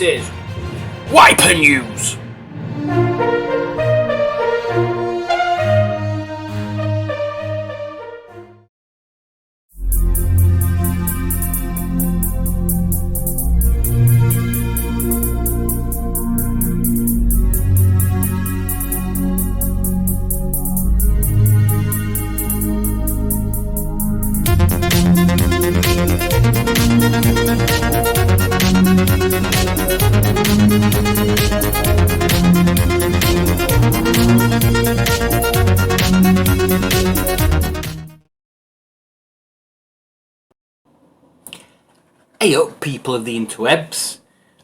This is Wiper News. Hey up, people of the interwebs,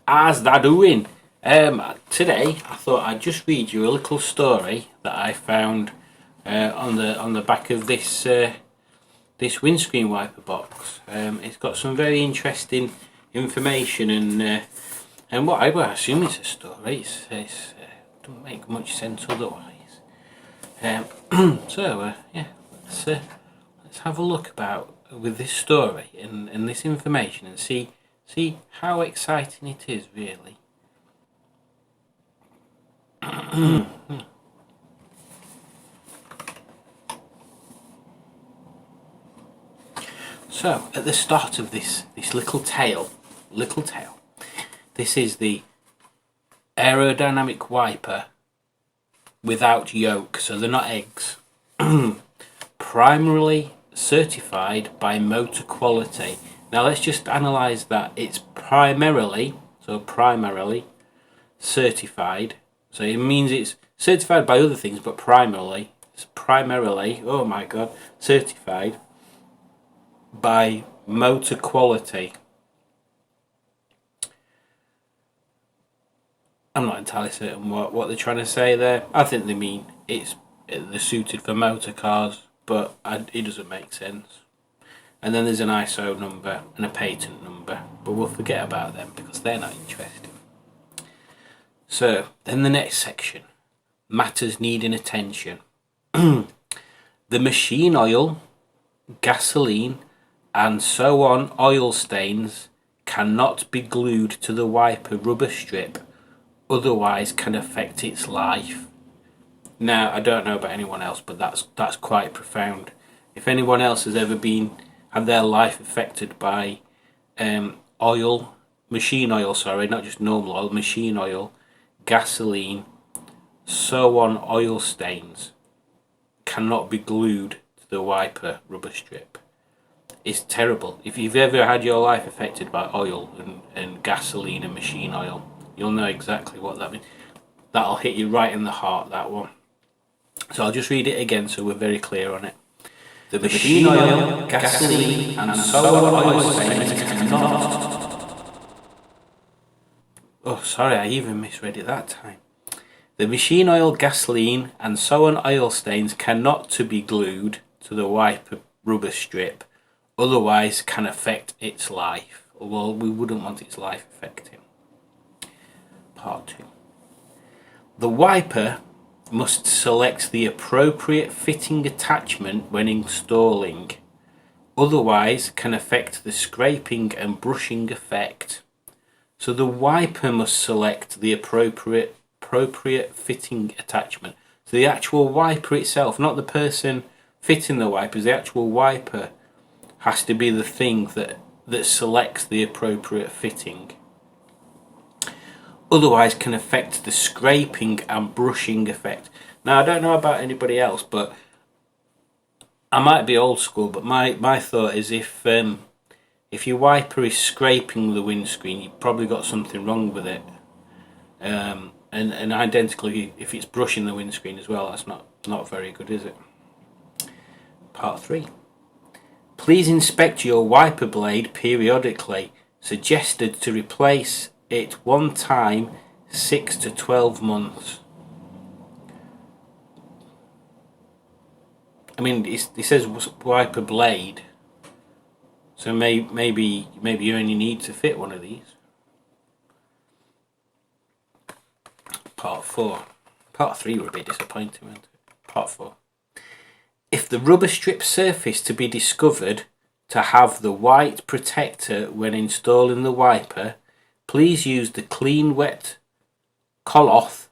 how's that doing? Today I thought I'd just read you a little story that I found on the back of this this windscreen wiper box. It's got some very interesting information and what I assume is a story. It doesn't make much sense otherwise. So yeah, let's have a look about with this story and this information and see how exciting it is, really. So at the start of this little tale, this is the aerodynamic wiper without yolk, so they're not eggs. Primarily certified by Motor Quality. Now let's just analyse that. It's primarily certified. So it means it's certified by other things, but it's primarily, oh my god, certified by Motor Quality. I'm not entirely certain what they're trying to say there. I think they mean they're suited for motor cars, but it doesn't make sense. And then there's an ISO number and a patent number, but we'll forget about them because they're not interesting. So then the next section, matters needing attention. The machine oil, gasoline and so on oil stains cannot be glued to the wiper rubber strip, otherwise can affect its life. Now, I don't know about anyone else, but that's quite profound. If anyone else has ever had their life affected by machine oil, not just normal oil, machine oil, gasoline, so on oil stains cannot be glued to the wiper rubber strip. It's terrible. If you've ever had your life affected by oil and gasoline and machine oil, you'll know exactly what that means. That'll hit you right in the heart, that one. So I'll just read it again so we're very clear on it. The machine oil, gasoline and so on oil stains cannot... Oh, sorry, I even misread it that time. The machine oil, gasoline and so on oil stains cannot to be glued to the wiper rubber strip, otherwise can affect its life. Well, we wouldn't want its life affecting. Part 2. The wiper must select the appropriate fitting attachment when installing, otherwise can affect the scraping and brushing effect. So the wiper must select the appropriate fitting attachment. So the actual wiper itself, not the person fitting the wipers, the actual wiper has to be the thing that selects the appropriate fitting. Otherwise can affect the scraping and brushing effect. Now I don't know about anybody else, but I might be old school, but my thought is if your wiper is scraping the windscreen, you've probably got something wrong with it. And identically, if it's brushing the windscreen as well, that's not very good, is it? Part 3. Please inspect your wiper blade periodically. Suggested to replace it one time 6 to 12 months. I mean, it says wiper blade, so maybe you only need to fit one of these. Part 4. Part 3 would be disappointing, wouldn't it? Part 4. If the rubber strip surface to be discovered to have the white protector when installing the wiper, Please use the clean wet cloth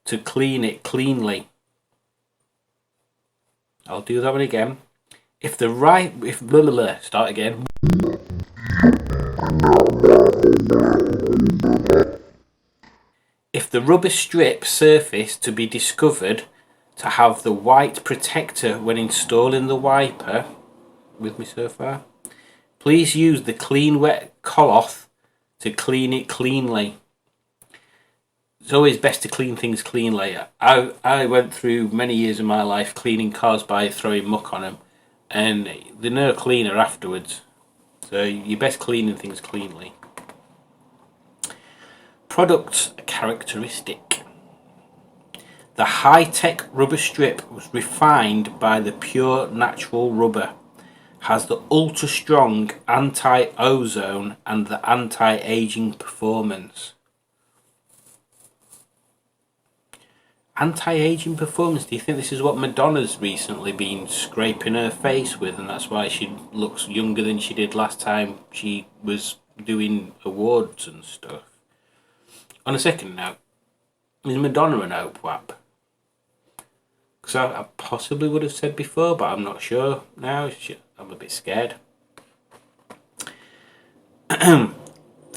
to clean it cleanly. I'll do that one again. Start again. If the rubber strip surface to be discovered to have the white protector when installing the wiper, with me so far, please use the clean wet cloth to clean it cleanly. It's always best to clean things cleanly. I went through many years of my life cleaning cars by throwing muck on them, and they're no cleaner afterwards. So you're best cleaning things cleanly. Product characteristic. The high-tech rubber strip was refined by the pure natural rubber, has the ultra-strong anti-ozone and the anti-aging performance. Anti-aging performance, do you think this is what Madonna's recently been scraping her face with, and that's why she looks younger than she did last time she was doing awards and stuff? On a second note, is Madonna an OPWAP? Because I possibly would have said before, but I'm not sure now. I'm a bit scared. The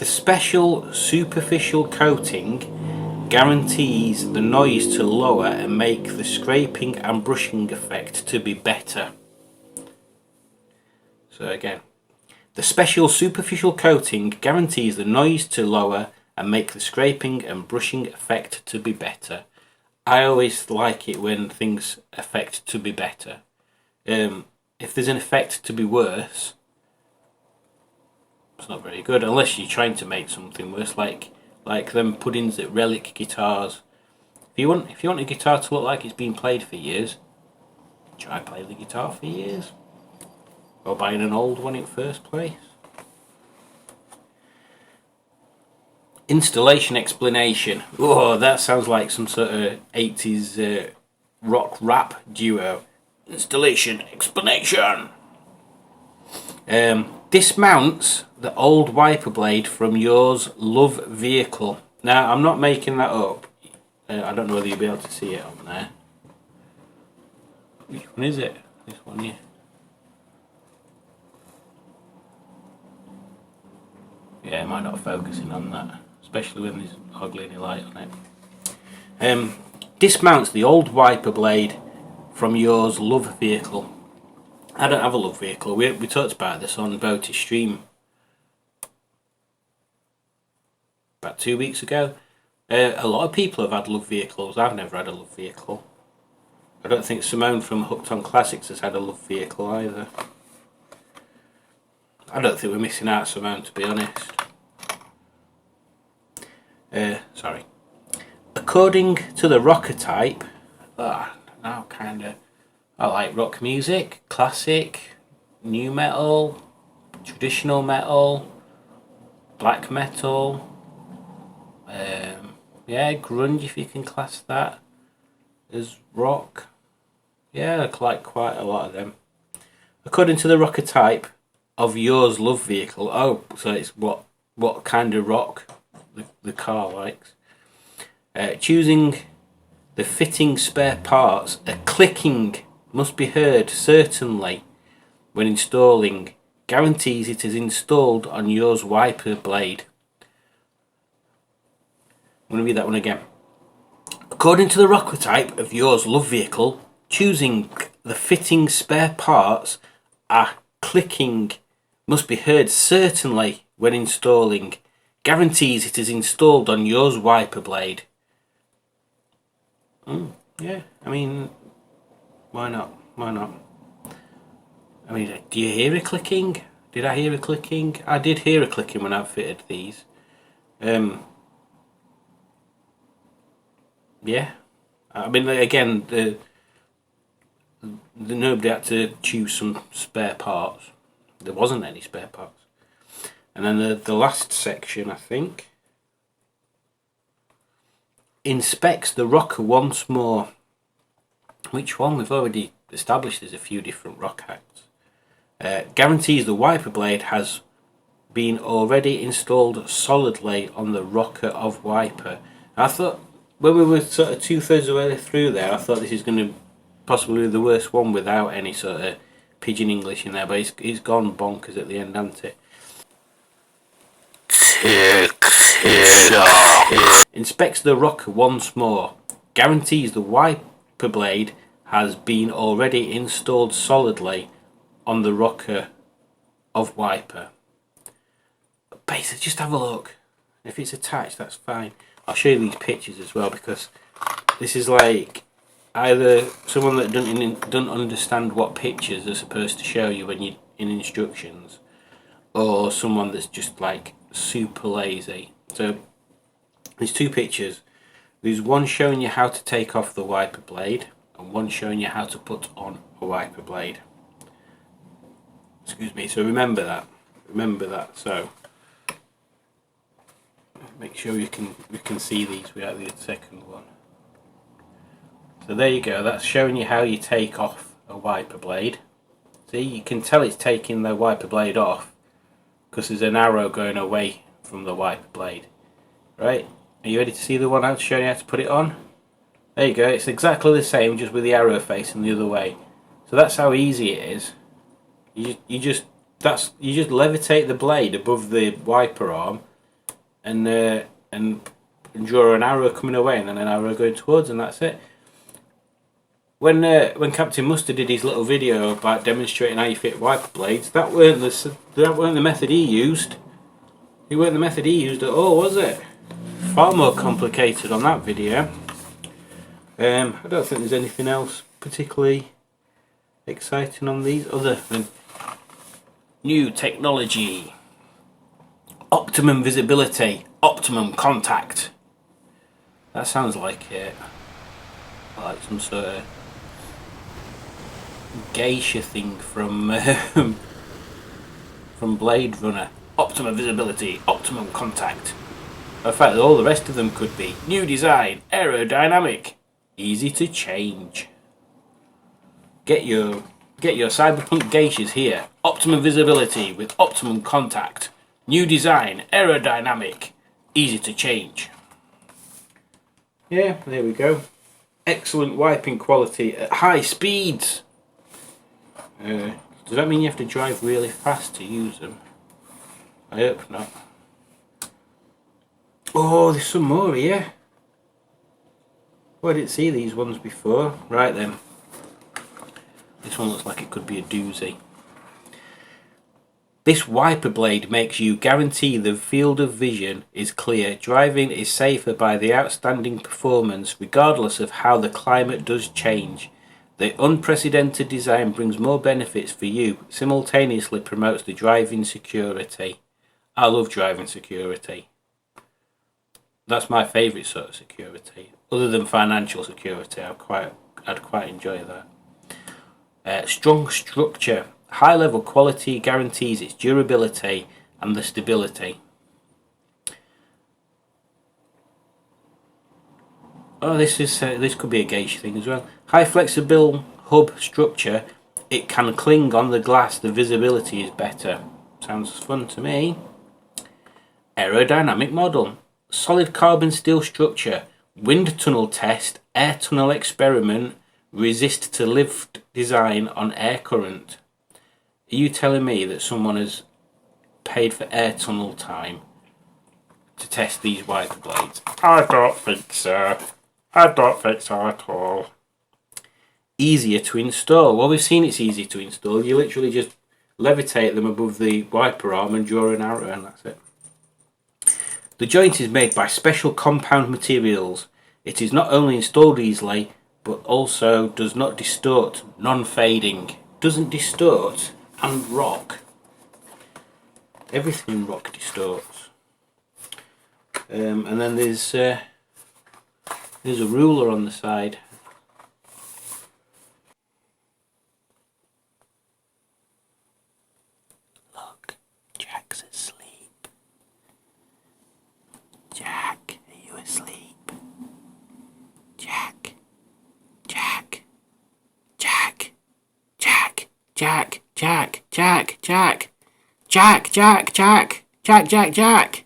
special superficial coating guarantees the noise to lower and make the scraping and brushing effect to be better. So again, the special superficial coating guarantees the noise to lower and make the scraping and brushing effect to be better. I always like it when things affect to be better. If there's an effect to be worse, it's not very good, unless you're trying to make something worse, like them puddings at Relic guitars. If you want a guitar to look like it's been played for years, try play the guitar for years, or buying an old one in first place. Installation explanation. Oh, that sounds like some sort of 80s rock rap duo. Installation explanation. Dismounts the old wiper blade from yours love vehicle. Now, I'm not making that up. I don't know whether you'll be able to see it on there. Which one is it? This one here. Yeah, it might not focusing on that, especially when there's hardly any light on it. Dismounts the old wiper blade from yours love vehicle. I don't have a love vehicle. We talked about this on Boaty Stream about 2 weeks ago. A lot of people have had love vehicles. I've never had a love vehicle. I don't think Simone from Hooked on Classics has had a love vehicle either. I don't think we're missing out, Simone, to be honest. Sorry. According to the rocker type, now kinda, I like rock music, classic, new metal, traditional metal, black metal, yeah, grunge if you can class that as rock. Yeah, I like quite a lot of them. According to the rocker type of yours love vehicle, so it's what kind of rock the car likes. Choosing the fitting spare parts, a clicking must be heard certainly when installing, guarantees it is installed on yours wiper blade. I'm going to read that one again. According to the rocker type of yours love vehicle, choosing the fitting spare parts, a clicking must be heard certainly when installing, guarantees it is installed on yours wiper blade. Yeah, I mean, why not? Why not? I mean, do you hear a clicking? Did I hear a clicking? I did hear a clicking when I fitted these. Yeah, I mean, again, the nobody had to choose some spare parts. There wasn't any spare parts. And then the last section, I think, inspects the rocker once more. Which one? We've already established there's a few different rock acts. Guarantees the wiper blade has been already installed solidly on the rocker of wiper. I thought when we were sort of 2/3 of the way through there, I thought this is going to possibly be the worst one without any sort of pidgin English in there, but it's gone bonkers at the end, hasn't it? Inspects the rocker once more. Guarantees the wiper blade has been already installed solidly on the rocker of wiper. Basically, just have a look. If it's attached, that's fine. I'll show you these pictures as well, because this is like either someone that doesn't understand what pictures are supposed to show you when you're in instructions, or someone that's just like super lazy. So there's two pictures. There's one showing you how to take off the wiper blade, and one showing you how to put on a wiper blade. Excuse me. So remember that. Remember that. So make sure you can see these without the second one. So there you go. That's showing you how you take off a wiper blade. See, you can tell it's taking the wiper blade off because there's an arrow going away from the wiper blade. Right? Are you ready to see the one I'm showing you how to put it on? There you go. It's exactly the same, just with the arrow facing the other way. So that's how easy it is. You just levitate the blade above the wiper arm, and draw an arrow coming away, and then an arrow going towards, and that's it. When Captain Mustard did his little video about demonstrating how you fit wiper blades, that weren't the method he used. It weren't the method he used at all, was it? Far more complicated on that video. I don't think there's anything else particularly exciting on these other than new technology, optimum visibility, optimum contact. That sounds like some sort of geisha thing from from Blade Runner. Optimum visibility, optimum contact. In fact, all the rest of them could be new design, aerodynamic, easy to change. Get your cyberpunk geishas here. Optimum visibility with optimum contact. New design, aerodynamic, easy to change. Yeah, there we go. Excellent wiping quality at high speeds. Does that mean you have to drive really fast to use them? I hope not. Oh, there's some more here. Oh, I didn't see these ones before. Right then. This one looks like it could be a doozy. This wiper blade makes you guarantee the field of vision is clear. Driving is safer by the outstanding performance, regardless of how the climate does change. The unprecedented design brings more benefits for you, simultaneously promotes the driving security. I love driving security. That's my favourite sort of security. Other than financial security, I'd quite enjoy that. Strong structure. High level quality guarantees its durability and the stability. Oh, this could be a gauge thing as well. High flexible hub structure. It can cling on the glass. The visibility is better. Sounds fun to me. Aerodynamic model. Solid carbon steel structure. Wind tunnel test. Air tunnel experiment. Resist to lift design on air current. Are you telling me that someone has paid for air tunnel time to test these wiper blades? I don't think so. I don't think so at all. Easier to install. Well, we've seen it's easy to install. You literally just levitate them above the wiper arm and draw an arrow, and that's it. The joint is made by special compound materials. It is not only installed easily, but also does not distort, non-fading. Doesn't distort and rock. Everything in rock distorts. And then there's a ruler on the side. Look, Jack's asleep. Jack, are you asleep? Jack, Jack, Jack, Jack, Jack, Jack, Jack, Jack, Jack, Jack, Jack. Jack, Jack, Jack!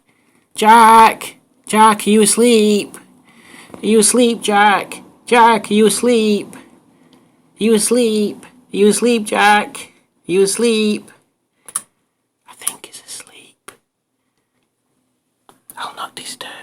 Jack! Jack, are you asleep? Are you asleep, Jack? Jack, are you asleep? Are you asleep? Are you asleep, Jack? Are you asleep? I think he's asleep. I'll not disturb.